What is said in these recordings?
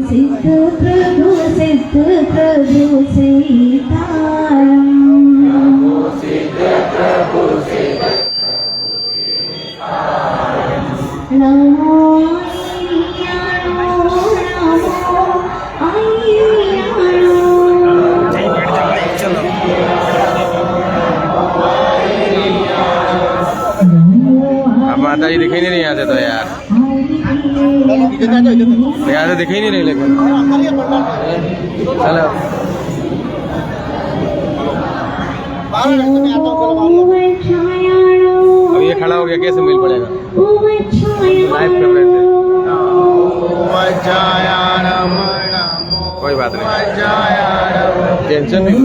सिद्ध प्रभु सीताराम। नमो माता जी दिखाई नहीं रही यहाँ से तो यार, यहाँ से दिखाई नहीं रही लेकिन चलो अब ये खड़ा हो गया कैसे मिल पड़ेगा? लाइव कर रहे थे, कोई बात नहीं, टेंशन नहीं।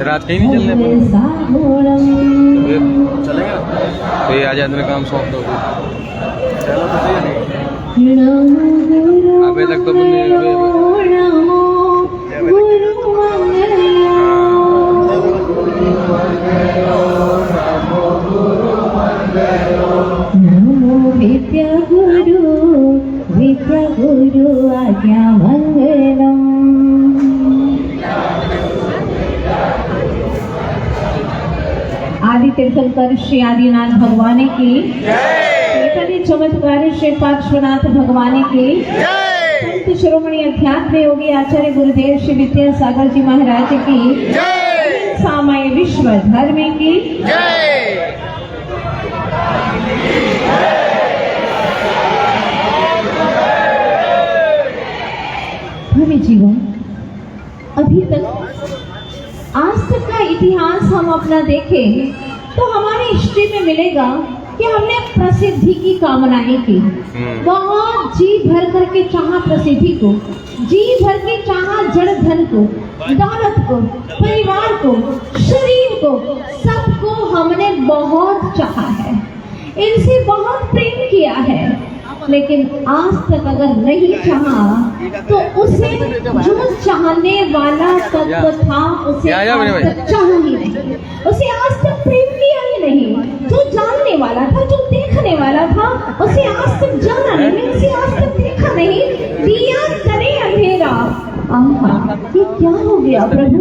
रात कहीं नहीं चलने पर चलेगा तो ये आज अपने काम सौंप दो। चलो तो सही अभी तक तो विद्या गुरु आज्ञा मंगलम। आदि तीर्थंकर श्री आदिनाथ भगवान की, चमत्कार श्री पार्श्वनाथ भगवान की, संत शिरोमणि अध्यात्म योगी आचार्य गुरुदेव श्री विद्यासागर जी महाराज की, सामय विश्व धर्म की। हमें जीवन अभी तक आज तक का इतिहास हम अपना देखें तो हमारी हिस्ट्री में मिलेगा कि हमने प्रसिद्धि की कामनाएं की, बहुत जी भर करके चाहा प्रसिद्धि को, जी भर के चाहा जड़ धन को, दौलत को, परिवार को, शरीर को, सबको हमने बहुत चाहा है, इनसे बहुत प्रेम किया है। लेकिन आज तक अगर नहीं चाहा तो उसे जो चाहने वाला तत्व था उसे आज तक चाहा ही नहीं, उसे आज तक प्रेम किया ही नहीं। जो जानने वाला था, जो देखने वाला था, उसे आज तक जाना नहीं, उसे आज तक देखा नहीं। दिया करे अंधेरा। ये क्या हो गया प्रभु?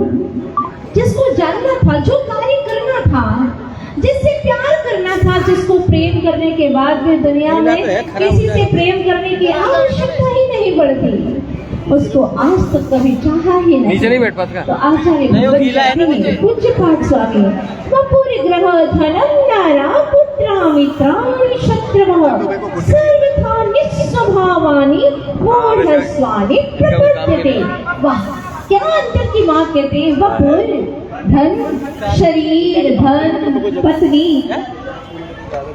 जिसको जानना था, जो कार्य करना था, जिससे प्यार करना था, जिसको प्रेम करने के बाद भी दुनिया में किसी से प्रेम करने की आवश्यकता ही नहीं पड़ती, उसको आज तक कभी चाहा ही नहीं। नीचे नहीं बैठ पाता तो आचार्य पूज्य पाठ स्वामी वपुरि ग्रह धनम नारा पुत्रामित्राणि शत्रवः सर्वथा निस्वभावानि मोहस्वानि प्रपद्यते। वाह, क्या अंतर की बात कहते हैं। वपुर धन, शरीर, धन, पत्नी,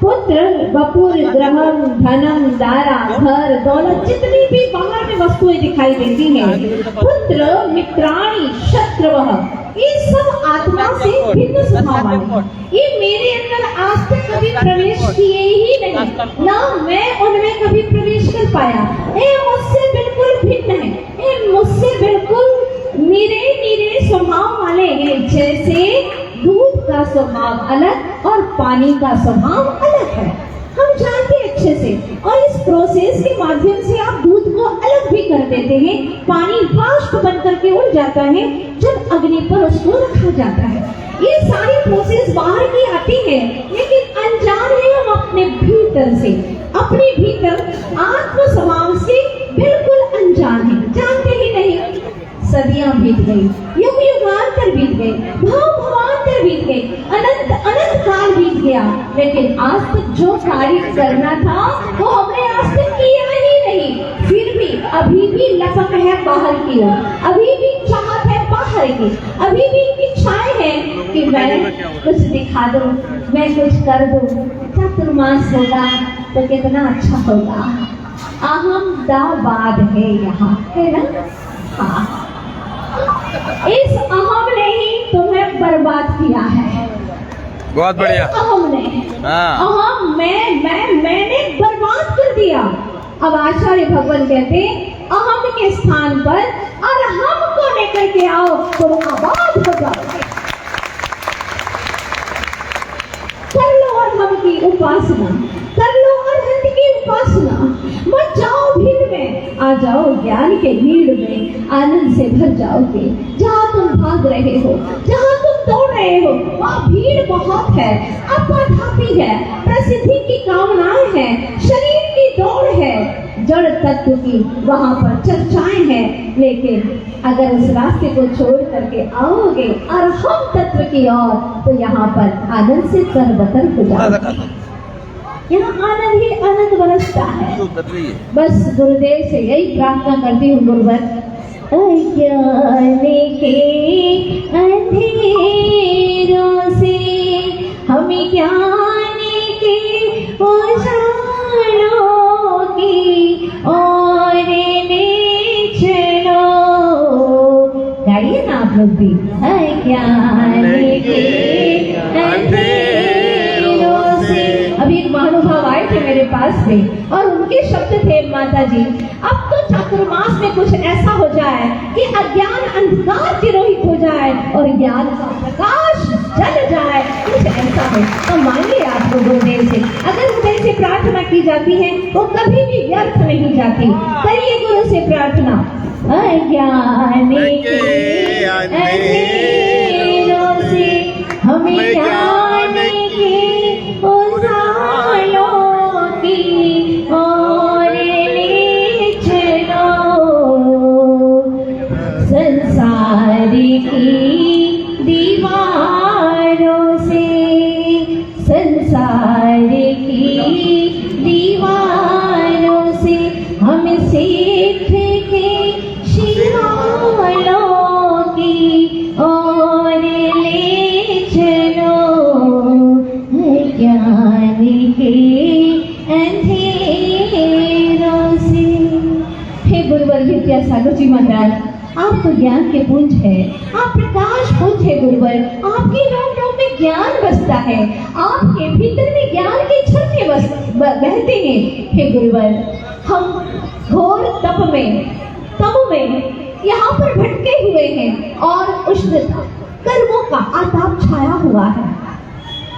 पुत्र, वपुर, ग्रहम, धनम, दारा, घर, दौलत, जितनी भी बाहर में वस्तुएं दिखाई देती हैं, पुत्र, मित्राणि, शत्रवः, ये सब आत्मा से भिन्न स्वभाव है। ये मेरे अंदर आज तक कभी प्रवेश किए ही नहीं, ना मैं उनमें कभी प्रवेश कर पाया। ये मुझसे बिल्कुल भिन्न है, ये मुझसे बिल्कुल नीरे नीरे स्वभाव वाले हैं। जैसे दूध का स्वभाव अलग और पानी का स्वभाव अलग है, हम जानते हैं अच्छे से। और इस प्रोसेस के माध्यम से आप दूध को अलग भी कर देते हैं, पानी वाष्प बन करके उड़ जाता है जब अग्नि पर उसको रखा जाता है। ये सारी प्रोसेस बाहर की आती है, लेकिन अनजान है हम अपने भीतर से, अपने भीतर आत्म स्वभाव से बिल्कुल अनजान है, जानते ही नहीं। सदियां बीत गई, युग युगांतर बीत गए, भाव भावांतर बीत गए, अनंत अनंत काल बीत गया, लेकिन आज तक जो कार्य करना था वो हमने आज तक किया ही नहीं। फिर भी अभी भी लपक है बाहर की ओर, अभी भी चाहत है बाहर की, अभी भी इच्छाएं हैं कि मैं कुछ दिखा दूं, मैं कुछ कर दूं, चातुर्मास होगा तो कितना अच्छा होगा। अहम दावाद है यहाँ, है ना। हाँ, इस अहम ने ही तुम्हें बर्बाद किया है। बहुत बढ़िया। इस अहम ने, हाँ। अहम मैंने बर्बाद कर दिया। अब आचार्य भगवान कहते अहम के स्थान पर और हम को लेकर के आओ तो आबाद हो जाओगे। कर लो और हम की उपासना, कर लो और हंत की उपासना, मत जाओ भीड़ में, आ जाओ ज्ञान के भीड़ में, आनंद से भर जाओगे। जहाँ तुम भाग रहे हो, जहाँ तुम दौड़ रहे हो, वहाँ भीड़ बहुत है, अपाधापी है, प्रसिद्धि की कामनाएं हैं, शरीर की दौड़ है, जड़ तत्व की वहाँ पर चर्चाएं हैं। लेकिन अगर उस रास्ते को छोड़ करके आओगे और हम तत्व की ओर, तो यहाँ पर आनंद से तरबतर हो जाओगे। यहाँ आनंद ही आनंद बरसता है। बस गुरुदेव से यही प्रार्थना करती हूँ, गुरुवर अज्ञान के अंधेरों से हमें ज्ञान के उजालों की ओर ले चलो। गाइए ना आप लोग भी, अज्ञान के अंधेरों से। अभी एक महानुभाव आए थे मेरे पास में और उनके शब्द थे, माता जी अब तो चातुर्मास में कुछ ऐसा हो जाए कि अज्ञान अंधकार तिरोहित हो जाए और ज्ञान का प्रकाश जल जाए, कुछ ऐसा हो। तो मानिए आपको गुरुदेव से, अगर गुरुदेव से प्रार्थना की जाती है वो कभी भी व्यर्थ नहीं जाती। करिए गुरु से प्रार्थना, अज्ञान के अंधेरों से हमें ज्ञान के उजालों की ओर ले चलो। संसार की दीवारों से, संसार की दीवारों से हम सीख के शिवालों की ओर ले चलो। ज्ञान के अंधेरों से। हे गुरुवर विद्यासागर जी महाराज, आप तो ज्ञान के पुंज है, आप प्रकाश पुंज है गुरुवर। आपके रोम रोम में ज्ञान बसता है, आपके भीतर में ज्ञान के झरने बहते हैं। हे गुरुवर, हम घोर तप में यहाँ पर भटके हुए हैं और उष्णता कर्मों का आताप छाया हुआ है।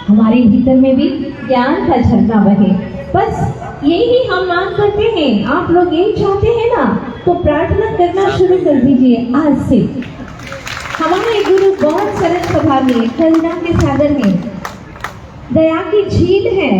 हमारे भीतर में भी ज्ञान का झरना बहे, बस यही हम मांग करते हैं। आप लोग यही चाहते हैं ना, तो प्रार्थना करना शुरू कर दीजिए आज से। हमारे गुरु बहुत सरल स्वभाव में, करुणा के सागर हैं, दया की झील है,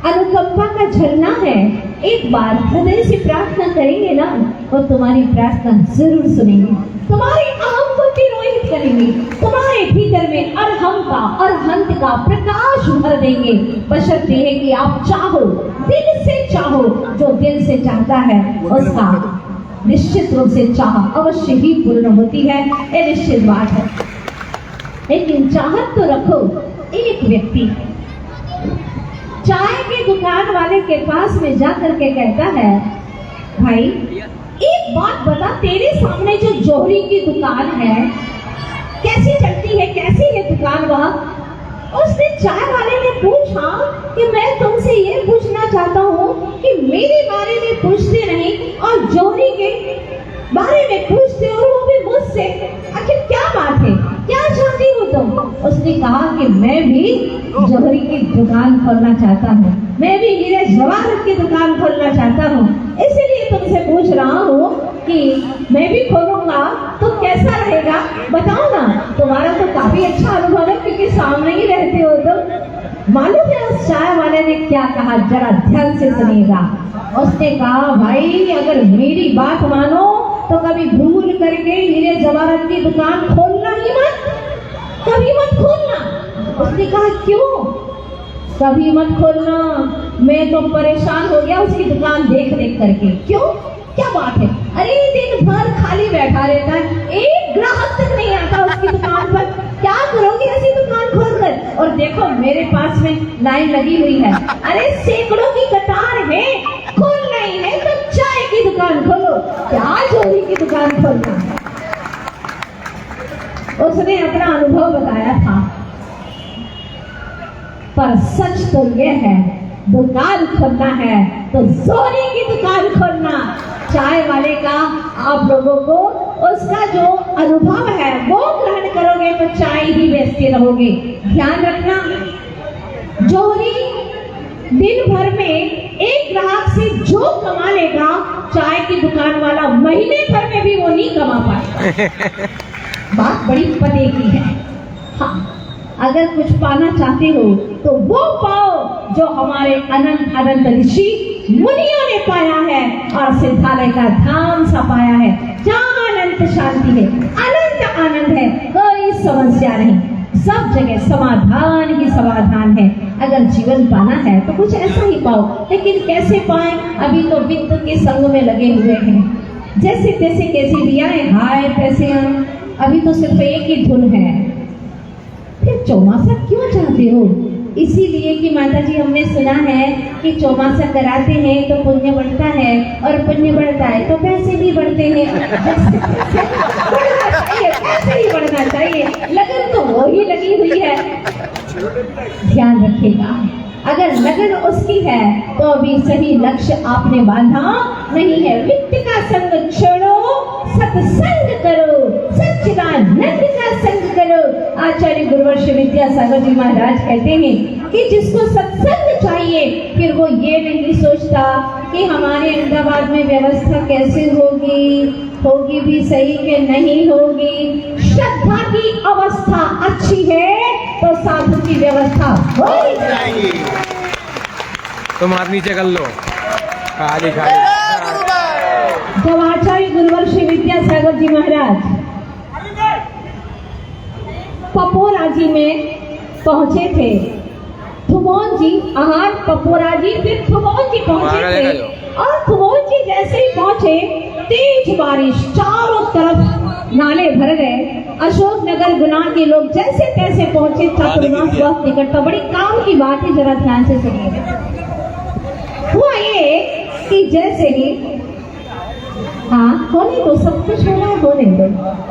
अनुकंपा का झरना है। एक बार हृदय से प्रार्थना करेंगे ना, और तुम्हारी प्रार्थना जरूर सुनेंगे, तुम्हारे अहम को तिरोहित करेंगे, तुम्हारे भीतर में अरहम का अरहंत का प्रकाश भर देंगे। बशर्ते है कि आप चाहो, दिल से चाहो। जो दिल से चाहता है उसका निश्चित रूप से चाह अवश्य ही पूर्ण होती है, ये निश्चित बात है। लेकिन चाहत तो रखो। एक व्यक्ति चाय के दुकान वाले के पास में जा करके कहता है, भाई एक बात बता, तेरे सामने जो जोहरी की दुकान है कैसी चलती है, कैसी है दुकान वहाँ? उसने चाय वाले ने पूछा कि मैं तुमसे ये पूछना चाहता हूँ कि मेरे बारे में पूछते नहीं और जोहरी के बारे में पूछते हो, वो भी मुझसे। आखिर क्या बात है, क्या चाहती हो तुम? उसने कहा कि मैं भी जोहरी की दुकान खोलना चाहता हूँ, मैं भी हीरे जवाहरत की दुकान खोलना चाहता हूँ, इसीलिए तुमसे पूछ रहा हूँ कि मैं भी खोलूंगा तो कैसा रहेगा, बताओ ना। तुम्हारा तो काफी अच्छा अनुभव है क्योंकि सामने ही रहते हो तुम। मालूम है उस चाय वाले ने क्या कहा, जरा ध्यान से सुनिएगा। उसने कहा, भाई अगर मेरी बात मानो तो कभी भूल करके हीरे जवाहरत की दुकान खोलना ही मत, कभी मत खोलना। उसने कहा, क्यों कभी मत खोलना? मैं तो परेशान हो गया उसकी दुकान देख देख करके। क्यों, क्या बात है? अरे दिन भर खाली बैठा रहता है, एक ग्राहक तक नहीं आता उसकी दुकान पर। क्या करोगे ऐसी दुकान खोलकर? और देखो मेरे पास में लाइन लगी हुई है, अरे सैकड़ों की कतार है। खोलना ही है तो चाय की दुकान खोलो, क्या जोहरी की दुकान खोलना। उसने अपना अनुभव बताया था। पर सच तो यह है, दुकान खोलना है तो सोने की दुकान खोलना। चाय वाले का आप लोगों को उसका जो अनुभव है वो ग्रहण करोगे तो चाय ही बेचते रहोगे। ध्यान रखना, जोहरी दिन भर में एक ग्राहक से जो कमा लेगा, चाय की दुकान वाला महीने भर में भी वो नहीं कमा पाएगा। बात बड़ी पते की है। हाँ, अगर कुछ पाना चाहते हो तो वो पाओ जो हमारे अनंत अनंत ऋषि मुनियों ने पाया है और सिद्धालय का धाम सा पाया है, जहाँ अनंत शांति है, अनंत आनंद है, कोई समस्या नहीं, सब जगह समाधान ही समाधान है। अगर जीवन पाना है तो कुछ ऐसा ही पाओ, लेकिन कैसे पाए? अभी तो वित्त के संग में लगे हुए हैं, जैसे तैसे कैसे भी आए, हाय पैसे आए। अभी तो सिर्फ एक ही धुन है। फिर चौमासा क्यों चाहते हो? इसीलिए कि माता जी हमने सुना है कि चौमासा कराते हैं तो पुण्य बढ़ता है, और पुण्य बढ़ता है तो पैसे भी बढ़ते हैं। बढ़ना चाहिए, पैसे ही बढ़ना चाहिए, लगन तो वो ही लगी हुई है। ध्यान रखिएगा, अगर लगन उसकी है तो अभी सही लक्ष्य आपने बांधा नहीं है। वित्त का संग छोड़ो, सत्संग करो, सच्चिदानंद का संग करो। आचार्य गुरुवर्ष विद्यासागर जी महाराज कहते हैं कि जिसको सत्संग चाहिए, फिर वो ये नहीं सोचता कि हमारे अहमदाबाद में व्यवस्था कैसे होगी, होगी भी सही के नहीं होगी। श्रद्धा की अवस्था अच्छी है तो साधु की व्यवस्था हो जाएगी। तुम हाथ नीचे कर लो, खाली खाली। जब आचार्य गुरुवर्ष विद्यासागर जी महाराज पपोराजी में पहुंचे थे, थुमोन जी आहार पपोराजी, फिर थुमोन जी पहुंचे थे, और थुमोन जी जैसे ही पहुंचे, तेज बारिश, चारों तरफ नाले भर गए। अशोक नगर गुना के लोग जैसे तैसे पहुंचे। चातुर्मास बहुत निकट था। बड़ी काम की बात है, जरा ध्यान से सुनिए। हुआ ये कि जैसे ही, हाँ होने दो, सब कुछ होना है, होने दो,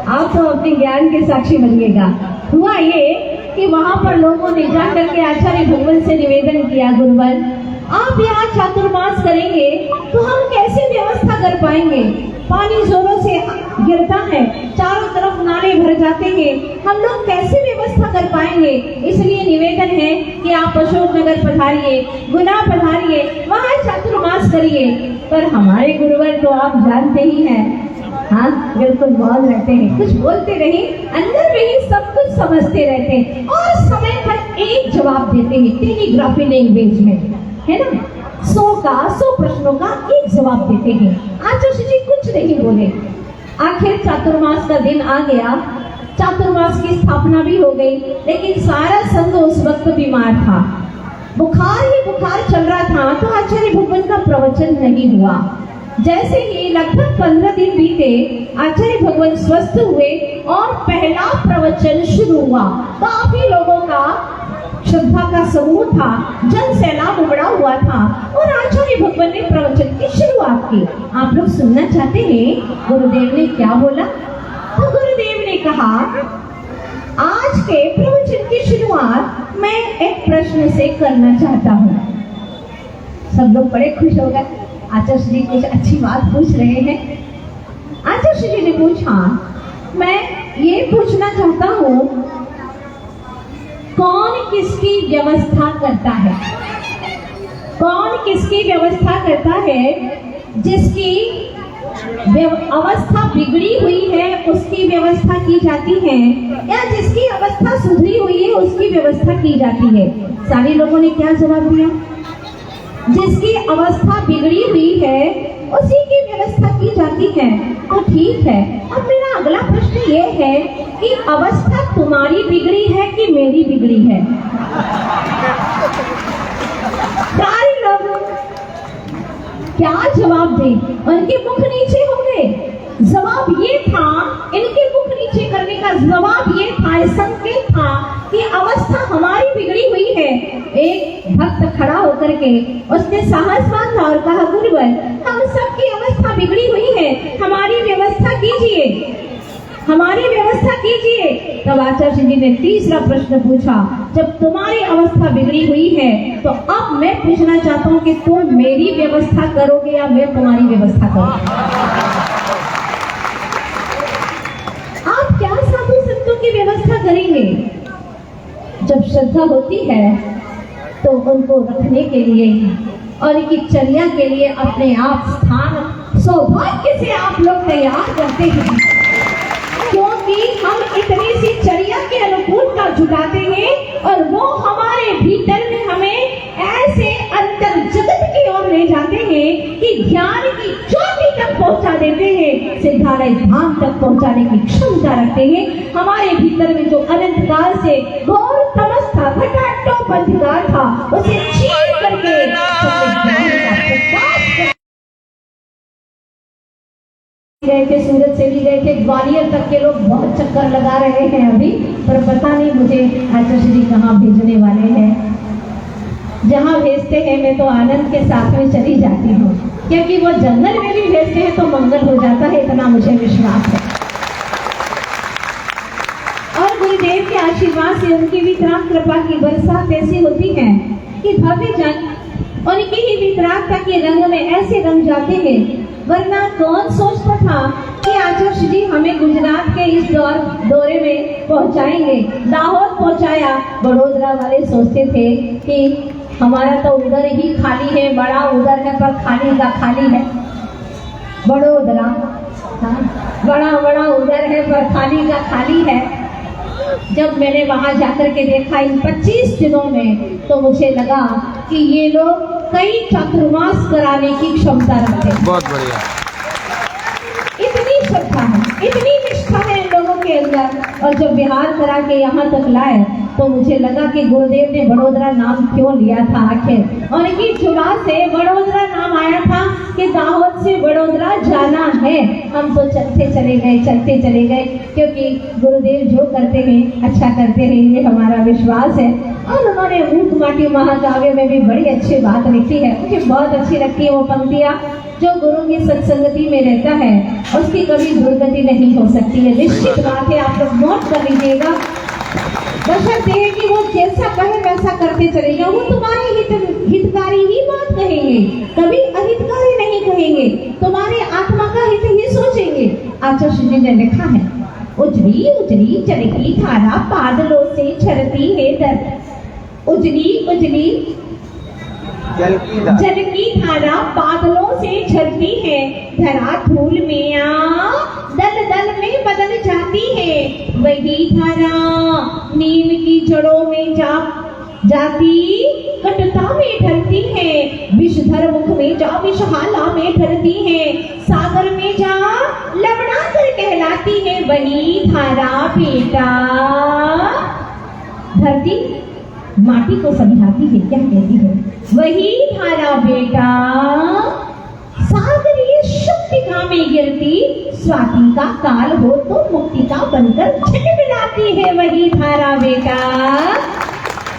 आप तो अपने ज्ञान के साक्षी बनिएगा। हुआ ये कि वहां पर लोगों ने जाकर के आचार्य भगवान से निवेदन किया, गुरुवर आप यहाँ चातुर्मास करेंगे तो हम कैसे व्यवस्था कर पाएंगे? पानी जोरों से गिरता है, चारों तरफ नाले भर जाते हैं, हम लोग कैसे व्यवस्था कर पाएंगे? इसलिए निवेदन है कि आप अशोक नगर पधारिए, गुना पधारिए, वहाँ चातुर्मास करिए। पर हमारे गुरुवर तो आप जानते ही हैं, हाँ बिल्कुल मौन रहते हैं, कुछ बोलते नहीं, अंदर में ही सब कुछ समझते रहते हैं और समय पर एक जवाब देते हैं, टेलीग्राफी लैंग्वेज में, है ना? 100 प्रश्नों का एक जवाब देते हैं। आचार्य जी कुछ नहीं बोले। आखिर चातुर्मास का दिन आ गया, चातुर्मास की स्थापना भी हो गई, लेकिन सारा संघ उस वक्त बीमार था, बुखार ही बुखार चल रहा था, तो आचार्य भगवान का प्रवचन नहीं हुआ। जैसे ही लगभग 15 दिन बीते, आचार्य भगवान स्वस्थ हुए और पहला प्रवचन शुरू हुआ। काफी लोगों का श्रद्धा का समूह था, जन सैलाब उमड़ा हुआ था, और आचार्य भगवान ने प्रवचन की शुरुआत की। आप लोग सुनना चाहते हैं गुरुदेव ने क्या बोला? तो गुरुदेव ने कहा, आज के प्रवचन की शुरुआत मैं एक प्रश्न से करना चाहता हूँ। सब लोग बड़े खुश हो गए, आचार्य जी कुछ अच्छी बात पूछ रहे हैं। आचार्य जी ने पूछा, मैं ये पूछना चाहता हूँ, कौन किसकी व्यवस्था करता है? कौन किसकी व्यवस्था करता है? जिसकी अवस्था बिगड़ी हुई है उसकी व्यवस्था की जाती है, या जिसकी अवस्था सुधरी हुई है उसकी व्यवस्था की जाती है? सारे लोगों ने क्या जवाब दिया? जिसकी अवस्था बिगड़ी हुई है उसी की व्यवस्था की जाती है। तो ठीक है, अब मेरा अगला प्रश्न ये है कि अवस्था तुम्हारी बिगड़ी है कि मेरी बिगड़ी है? सारे लोग क्या जवाब दें? उनके मुख नीचे हो गए। जवाब ये था, इनके मुख नीचे करने का जवाब ये था, संकेत था कि अवस्था हमारी बिगड़ी हुई है। एक भक्त खड़ा होकर के उसने साहस बांधा और कहा, गुरुवर हम सबकी अवस्था बिगड़ी हुई है, हमारी व्यवस्था कीजिए, हमारी व्यवस्था कीजिए। तब आचार्य जी ने तीसरा प्रश्न पूछा, जब तुम्हारी अवस्था बिगड़ी हुई है तो अब मैं पूछना चाहता हूँ कि तुम मेरी व्यवस्था करोगे या मैं तुम्हारी व्यवस्था करूँगा? आप क्या साधु संतों की व्यवस्था करेंगे? जब श्रद्धा होती है तो उनको रखने के लिए और इनकी चर्या के लिए अपने आप स्थान सौभाग्य से आप लोग तैयार करते हैं, क्योंकि हम इतनी सी चर्या के अनुकूलता जुटाते हैं और वो हमारे भीतर में हमें ऐसे अंतर जगत की ओर ले जाते हैं कि ज्ञान की चोटी तक पहुंचा देते हैं, सिद्धालय धाम तक पहुंचाने की क्षमता रखते हैं। हमारे भीतर में जो अनंत काल से घोर तमस था, घटाटोप अंधकार था, उसे चीर करके गए थे, सूरत से भी गए थे, ग्वालियर तक के लोग बहुत चक्कर लगा रहे हैं अभी, पर पता नहीं मुझे आचार्य जी कहाँ भेजने वाले हैं। जहाँ भेजते हैं मैं तो आनंद के साथ में चली जाती हूँ, क्योंकि वो जंगल में भी भेजते हैं तो मंगल हो जाता है, इतना मुझे विश्वास है। और गुरुदेव के आशीर्वाद से उनकी वितराग कृपा की बरसात ऐसी होती है कि भव्य जन उनकी ही वितरागता के रंग में ऐसे रंग जाते हैं, वरना कौन सोचता था कि आचार्य जी हमें गुजरात के इस दौरे में पहुंचाएंगे। दाहोद पहुंचाया, बड़ोदरा वाले सोचते थे कि हमारा तो उधर ही खाली है, बड़ा उधर है पर खाली का खाली है। बड़ोदरा बड़ा उधर है पर खाली का खाली है। जब मैंने वहां जाकर के देखा इन 25 दिनों में, तो मुझे लगा कि ये लोग कई चातुर्मास कराने की क्षमता रखते हैं। बहुत बढ़िया। इतनी श्रद्धा है, इतनी निष्ठा है इन लोगों के अंदर। और जब बिहार करा के यहाँ तक लाए तो मुझे लगा कि गुरुदेव ने बड़ोदरा नाम क्यों लिया था आखिर, और इनकी जुबान से बड़ोदरा नाम आया था कि दाहोद से बड़ोदरा जाना है। हम तो चलते चले गए, क्योंकि गुरुदेव जो करते हैं अच्छा करते हैं, ये हमारा विश्वास है। और उन्होंने ऊट माटी महाकाव्य में भी बड़ी अच्छी बात लिखी है, मुझे बहुत अच्छी लगती है वो पंक्तियाँ। जो गुरु की सत्संगति में रहता है उसकी कभी दुर्गति नहीं हो सकती है। निश्चित बात है, आप लोग नोट कर लीजिएगा। बशर्ते है कि वो जैसा कहे वैसा करते चलेगा, वो तुम्हारे हितकारी ही बात कहेंगे, कभी अहितकारी नहीं कहेंगे, तुम्हारे आत्मा का हित ही सोचेंगे। आचार्य जी ने लिखा है, उजली उजली जल की धारा बादलों से झरती है दर। उजली जल की धारा बादलों से झरती है, धरा धूल में दल दल में बदल जाती है। वही धारा नीम की जड़ों में जाती कटुता में ढलती है, विषधर मुख में जा विषहाला में ढलती है, सागर में जा लवणाकर कहलाती है। वही धारा बेटा धरती माटी को समझाती है, क्या कहती है? वही धारा बेटा सागरीय शुक्तिका में गिरती, स्वाति का काल हो तो मुक्तिका बनकर झिलमिलाती है। वही धारा बेटा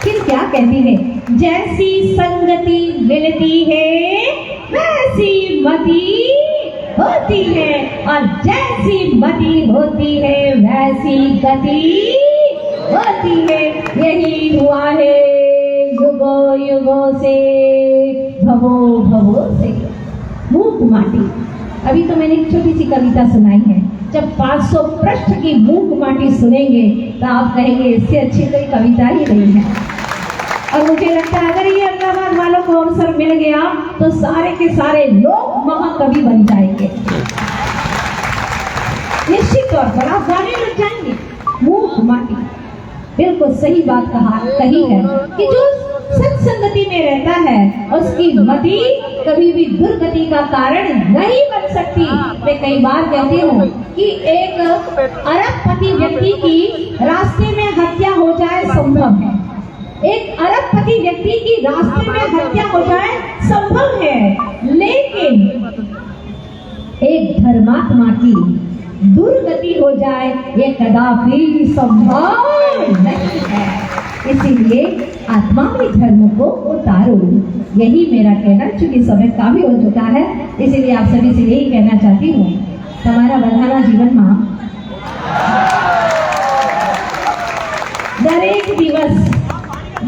फिर क्या कहती है? जैसी संगति मिलती है वैसी मति होती है, और जैसी मति होती है वैसी गति होती है। यही हुआ है युगों युगों से, भवों भवों से। मूक माटी, अभी तो मैंने एक छोटी सी कविता सुनाई है। जब 500 पृष्ठ की मूक माटी सुनेंगे तो आप कहेंगे इससे अच्छी कोई कविता ही नहीं है। और मुझे लगता है अगर ये अहमदाबाद वालों को अवसर मिल गया तो सारे के सारे लोग महाकवि बन जाएंगे, निश्चित तौर पर आप गाने लग जाएंगे। मूक माटी, बिल्कुल सही बात कही है कि जो सत्संगति में रहता है उसकी मति कभी भी दुर्गति का कारण नहीं बन सकती। मैं कई बार कहती हूँ कि एक अरबपति व्यक्ति की रास्ते में हत्या हो जाए संभव है, एक अरबपति व्यक्ति की रास्ते में हत्या हो जाए संभव है, लेकिन एक धर्मात्मा की दुर्गति हो जाए ये कदापि संभव नहीं है। इसीलिए आत्मा में धर्म को उतारो, यही मेरा कहना। चूंकि समय काफी हो चुका है, इसीलिए आप सभी से यही कहना चाहती हूँ, તમારા બધાના જીવનમાં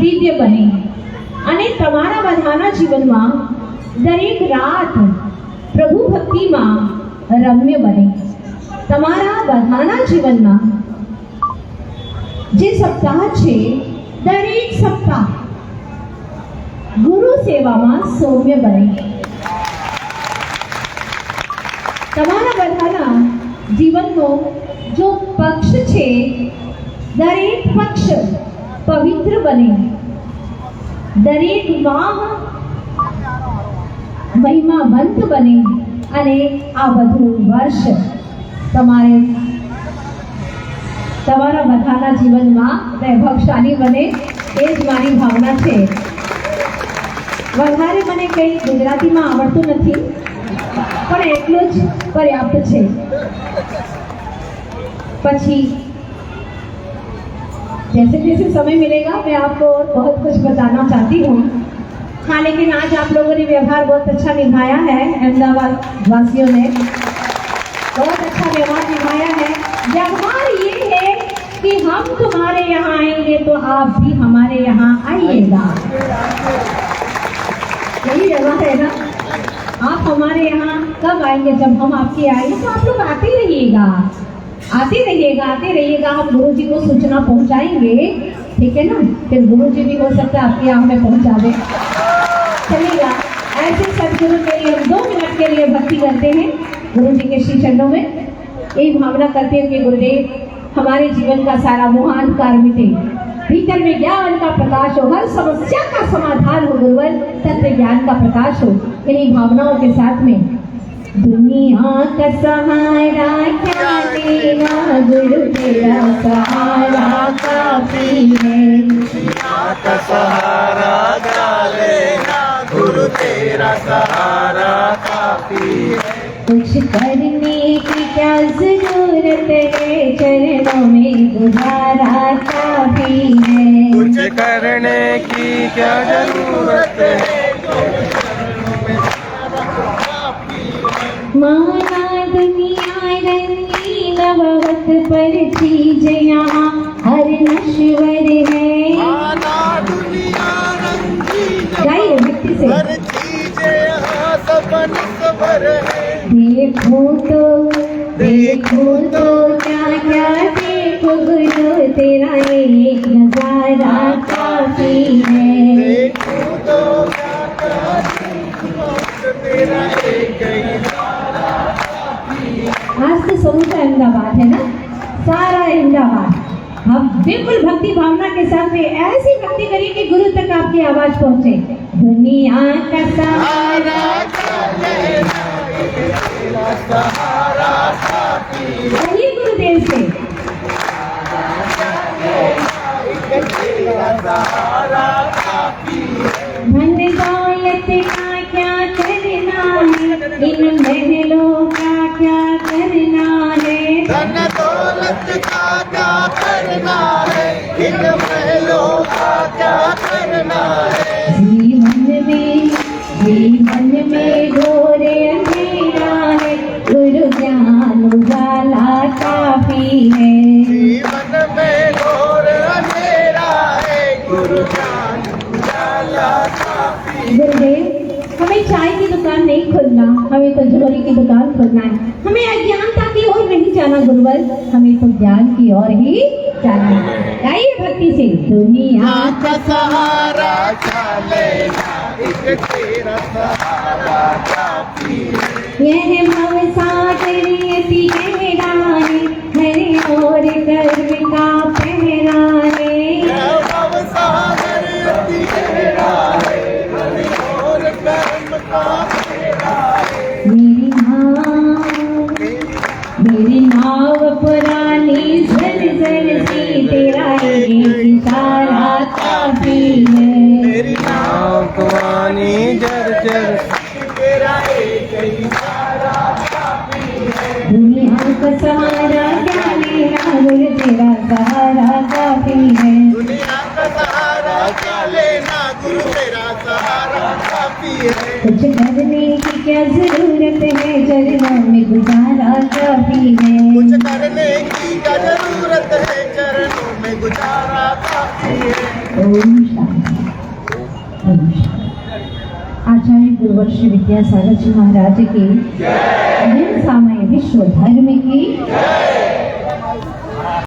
દિવ્ય બને અને તમારા બધાના જીવનમાં દરેક રાત પ્રભુ ભક્તિમાં રમ્ય બને. તમારા બધાના જીવનમાં જે સપ્તાહ છે દરેક સપ્તાહ ગુરુ સેવામાં સૌમ્ય બને. તમારા બધાના જીવનનો જો પક્ષ છે દરેક પક્ષ પવિત્ર બને. દરેક માહ મહિમાવંત બને અને આ બધું વર્ષ તમારા બધાના જીવનમાં વૈભવશાળી બને એ જ મારી ભાવના છે. વધારે મને કંઈ ગુજરાતીમાં આવડતું નથી પણ એટલું જ પર્યાપ્ત છે. પછી जैसे जैसे समय मिलेगा मैं आपको और बहुत कुछ बताना चाहती हूँ. हाँ, लेकिन आज आप लोगों ने व्यवहार बहुत अच्छा निभाया है. अहमदाबाद वासियों ने बहुत अच्छा व्यवहार निभाया है. व्यवहार ये है कि हम तुम्हारे यहाँ आएंगे तो आप भी हमारे यहाँ आइएगा. यही व्यवहार है ना. आप हमारे यहाँ कब आएंगे? जब हम आपके आएंगे तो आप लोग आते रहिएगा. हम गुरु जी को सूचना पहुंचाएंगे, ठीक है ना. फिर गुरु जी भी हो सकता है आपके यहाँ में पहुंचा दे. चलिएगा. ऐसे सदगुरु के लिए हम 2 मिनट के लिए भक्ति करते हैं गुरु जी के श्री चरणों में. यही भावना करते हैं कि गुरुदेव हमारे जीवन का सारा मोहांधकार मिटे, भीतर में ज्ञान का प्रकाश हो, हर समस्या का समाधान हो, गुरुवर तत्व ज्ञान का प्रकाश हो. इन्हीं भावनाओं के साथ में दुनिया का सहारा क्या लेना, गुरु तेरा सहारा काफी है. दुनिया का सहारा क्या लेना, गुरु तेरा सहारा काफी है. कुछ करने की क्या जरूरत है, चरणों में गुजारा काफी है. कुछ करने की क्या जरूरत है, माना दुनिया रंगीन बहुत पर चीज यहाँ हर नश्वर है. माना दुनिया रंगीन गाइए भक्ति से. हर चीज यहाँ सब निस्वर है. देखो तो क्या क्या देखो, गुरु तेरा एक नजारा काफी है. देखो तो क्या क्या देखो, तेरा एक ही आज तो समूचा अहमदाबाद है ना, सारा अहमदाबाद. हम बिल्कुल भक्ति भावना के साथ में ऐसी भक्ति करिए कि गुरु तक आपकी आवाज पहुंचे. दुनिया का सहारा कहिए गुरुदेव से. धन दौलत का क्या करना है, इन महलों का क्या करना है. धन दौलत का क्या करना है, इन महलों का क्या करना है. जीवन में घोर अंधेरा है, गुरु ज्ञान उजाला काफी है. जीवन में घोर अंधेरा है, गुरु ज्ञान उजाला काफी है. गुरुदेव हमें चाय की दुकान नहीं खोलना, हमें तो जोहरी की दुकान खोलना है. हमें अज्ञानता की ओर नहीं जाना गुरुवर, हमें तो ज्ञान की ओर ही जाना है. गाइए भक्ति से. दुनिया का सहारा क्या लेना, एक तेरा सहारा काफी है. यह भव सागर अति गहरा है, हरे और कर्म का पहरा है. यह भव सागर अति गहरा है, हरि और कर्म का पहरा है. मेरी नाव पुरानी जल जल सी, तेरा एक इशारा काफी है. मेरी नाव पुरानी जर जर, तेरा एक ही सहारा काफी है. दुनिया का सहारा क्या लेना, गुरु तेरा सहारा काफी है. दुनिया का सहारा क्या लेना, गुरु तेरा सहारा काफी है. कुछ करने की क्या जरूरत है, चरणों में गुजारा काफी है. कुछ करने की क्या जरूरत है, चरणों में गुजारा काफी है. ओम शांति। ओम शांति। आचार्य गुरुवर श्री विद्यासागर जी महाराज की दिन समय विश्व धर्म की